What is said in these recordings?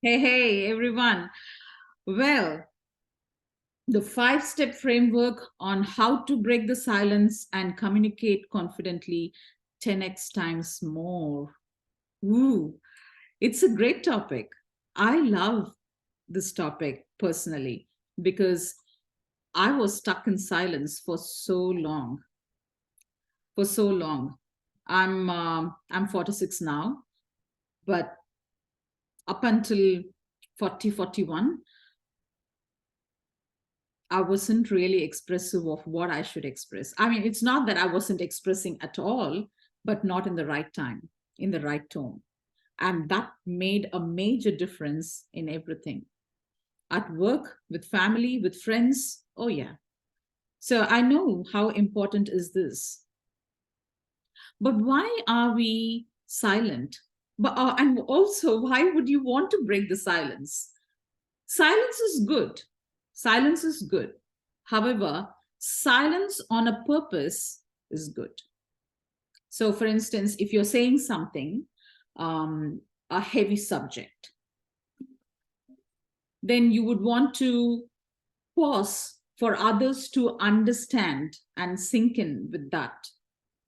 Hey, everyone. Well, the five-step framework on how to break the silence and communicate confidently 10x times more. Ooh, it's a great topic. I love this topic personally because I was stuck in silence for so long. For so long. I'm 46 now, but up until 40, 41, I wasn't really expressive of what I should express. I mean, it's not that I wasn't expressing at all, but not in the right time, in the right tone. And that made a major difference in everything at work, with family, with friends. Oh, yeah. So I know how important is this. But why are we silent? And also, why would you want to break the silence? Silence is good. Silence is good. However, silence on a purpose is good. So, for instance, if you're saying something, a heavy subject, then you would want to pause for others to understand and sink in with that.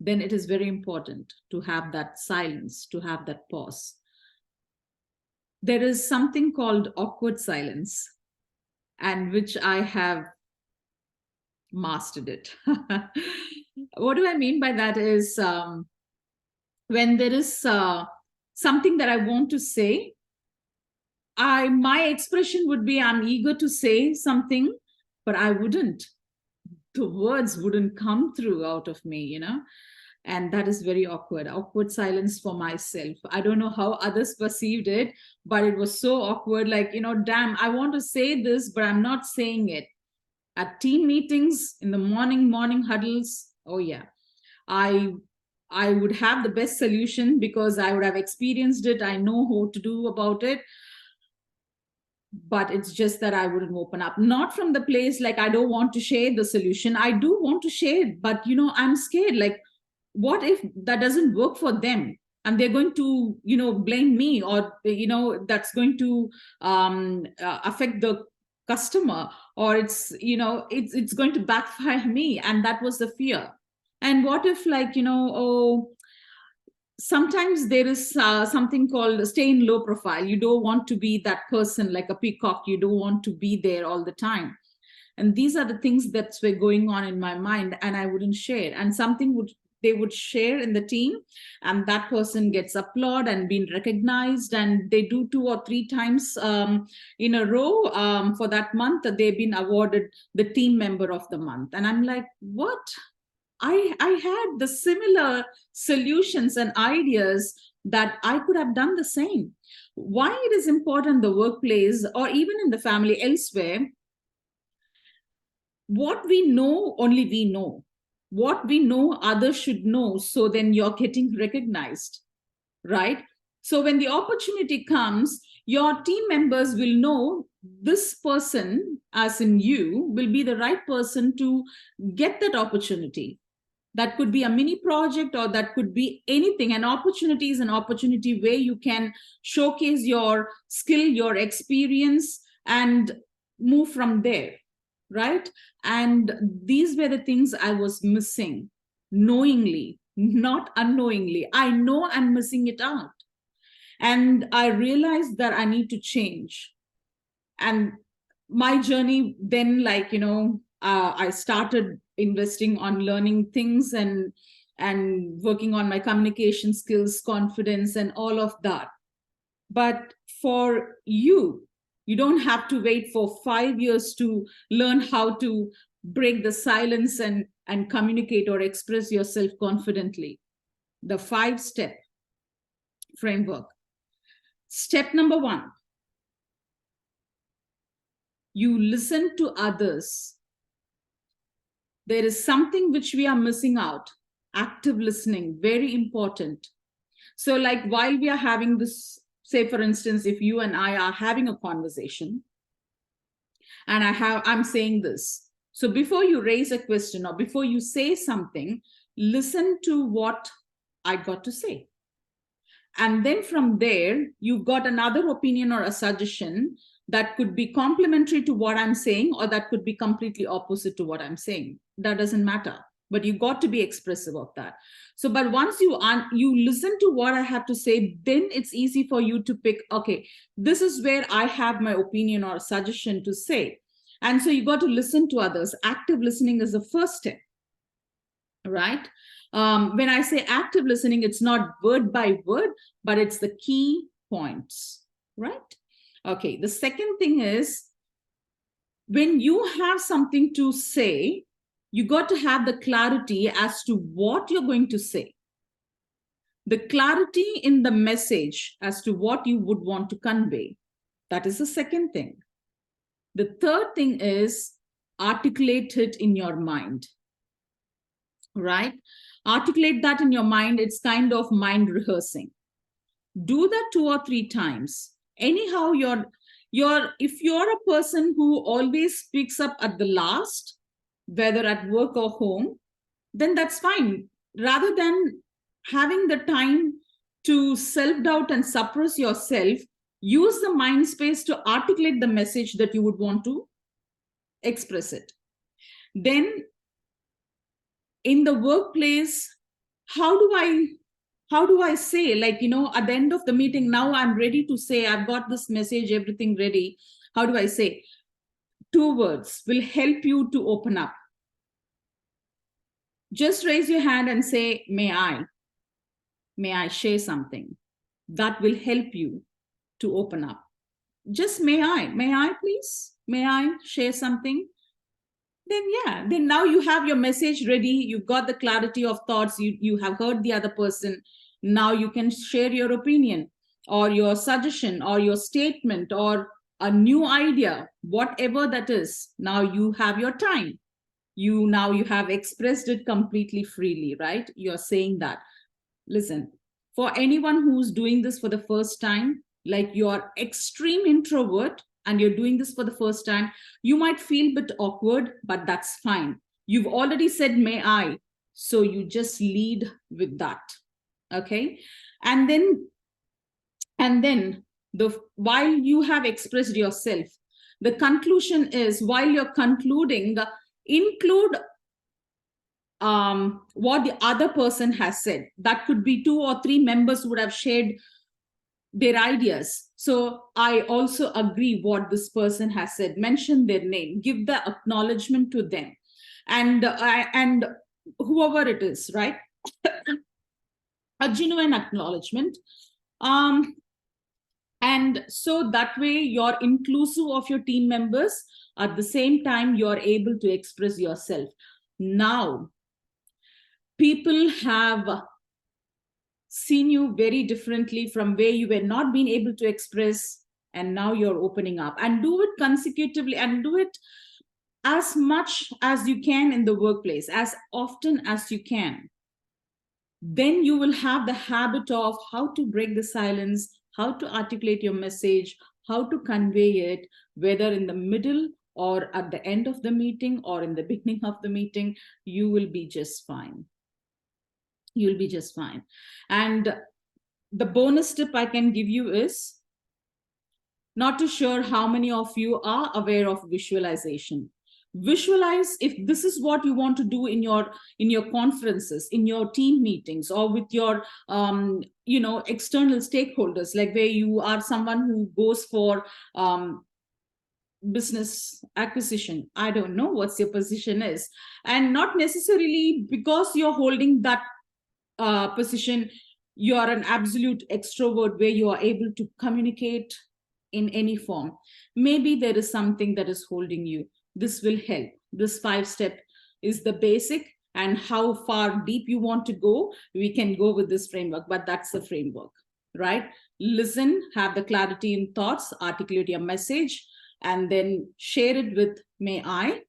Then it is very important to have that silence, to have that pause. There is something called awkward silence, and which I have mastered it. What do I mean by that is when there is something that I want to say, my expression would be I'm eager to say something, but I wouldn't. The words wouldn't come through out of me. And that is very awkward silence for myself. I don't know how others perceived it, but it was so awkward, like, damn, I want to say this, but I'm not saying it. At team meetings, in the morning huddles, oh yeah, i I would have the best solution because I would have experienced it. I know what to do about it, but it's just that I wouldn't open up, not from the place like I don't want to share the solution. I do want to share, but I'm scared, like, what if that doesn't work for them and they're going to blame me, or that's going to affect the customer, or it's going to backfire me. And that was the fear. And what if, like, oh, sometimes there is something called stay in low profile. You don't want to be that person like a peacock. You don't want to be there all the time. And these are the things that were going on in my mind, and I wouldn't share. And something would they would share in the team, and that person gets applauded and been recognized, and they do 2 or 3 times in a row. For that month they've been awarded the team member of the month, and I'm like, what? I had the similar solutions and ideas that I could have done the same. Why it is important, the workplace or even in the family elsewhere, what we know, only we know. What we know, others should know. So then you're getting recognized, right? So when the opportunity comes, your team members will know this person, as in you, will be the right person to get that opportunity. That could be a mini project, or that could be anything. An opportunity is an opportunity where you can showcase your skill, your experience, and move from there, right? And these were the things I was missing, knowingly, not unknowingly. I know I'm missing it out. And I realized that I need to change. And my journey then, like, I started investing on learning things, and working on my communication skills, confidence, and all of that. But for you don't have to wait for 5 years to learn how to break the silence and communicate or express yourself confidently. The 5-step framework. Step number 1, you listen to others. There is something which we are missing out. Active listening, very important. So, like, while we are having this, say for instance, if you and I are having a conversation, and I'm saying this, so before you raise a question or before you say something, listen to what I got to say. And then from there, you've got another opinion or a suggestion that could be complementary to what I'm saying, or that could be completely opposite to what I'm saying. That doesn't matter, but you got to be expressive of that. So, but once you listen to what I have to say, then it's easy for you to pick, okay, this is where I have my opinion or suggestion to say. And so you got to listen to others. Active listening is the first step, right? When I say active listening, it's not word by word, but it's the key points, right? Okay, the second thing is, when you have something to say, you got to have the clarity as to what you're going to say. The clarity in the message as to what you would want to convey. That is the second thing. The third thing is articulate it in your mind, right? Articulate that in your mind. It's kind of mind rehearsing. Do that 2 or 3 times. Anyhow, if you're a person who always speaks up at the last, whether at work or home, then that's fine. Rather than having the time to self-doubt and suppress yourself, use the mind space to articulate the message that you would want to express it. Then in the workplace, how do I say, like, at the end of the meeting, now I'm ready to say, I've got this message, everything ready. How do I say? 2 words will help you to open up. Just raise your hand and say, may I share something? That will help you to open up. Just may I please? May I share something? Then now you have your message ready. You've got the clarity of thoughts. You have heard the other person. Now you can share your opinion or your suggestion or your statement or a new idea, whatever that is. Now you have your time. You have expressed it completely freely, right? You're saying that. Listen, for anyone who's doing this for the first time, like you're extreme introvert and you're doing this for the first time, you might feel a bit awkward, but that's fine. You've already said, may I? So you just lead with that. Okay. And then while you have expressed yourself, the conclusion is, while you're concluding, include what the other person has said. That could be 2 or 3 members who would have shared their ideas. So I also agree what this person has said. Mention their name, give the acknowledgement to them, and whoever it is, right? A genuine acknowledgement. And so that way you're inclusive of your team members. At the same time, you're able to express yourself. Now, people have seen you very differently from where you were not being able to express, and now you're opening up. And do it consecutively, and do it as much as you can in the workplace, as often as you can. Then you will have the habit of how to break the silence, how to articulate your message, how to convey it, whether in the middle or at the end of the meeting or in the beginning of the meeting. You will be just fine. You'll be just fine. And the bonus tip I can give you is, not too sure how many of you are aware of visualization. Visualize, if this is what you want to do in your conferences, in your team meetings, or with your external stakeholders, like where you are someone who goes for business acquisition. I don't know what your position is, and not necessarily because you're holding that position, you are an absolute extrovert where you are able to communicate in any form. Maybe there is something that is holding you. This will help. This 5-step is the basic, and how far deep you want to go, we can go with this framework, but that's the framework, right? Listen, have the clarity in thoughts, articulate your message, and then share it with may I,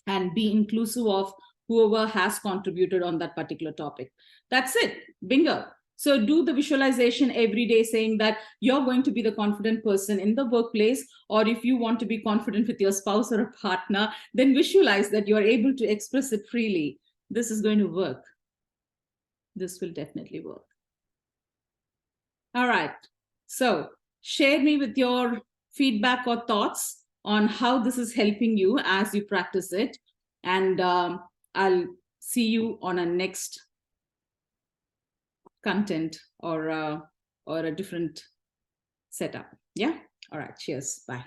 and be inclusive of whoever has contributed on that particular topic. That's it. Bingo. So do the visualization every day, saying that you're going to be the confident person in the workplace, or if you want to be confident with your spouse or a partner, then visualize that you're able to express it freely. This is going to work. This will definitely work. All right. So share me with your feedback or thoughts on how this is helping you as you practice it. And I'll see you on a next content or a different setup. Yeah. All right. Cheers. Bye.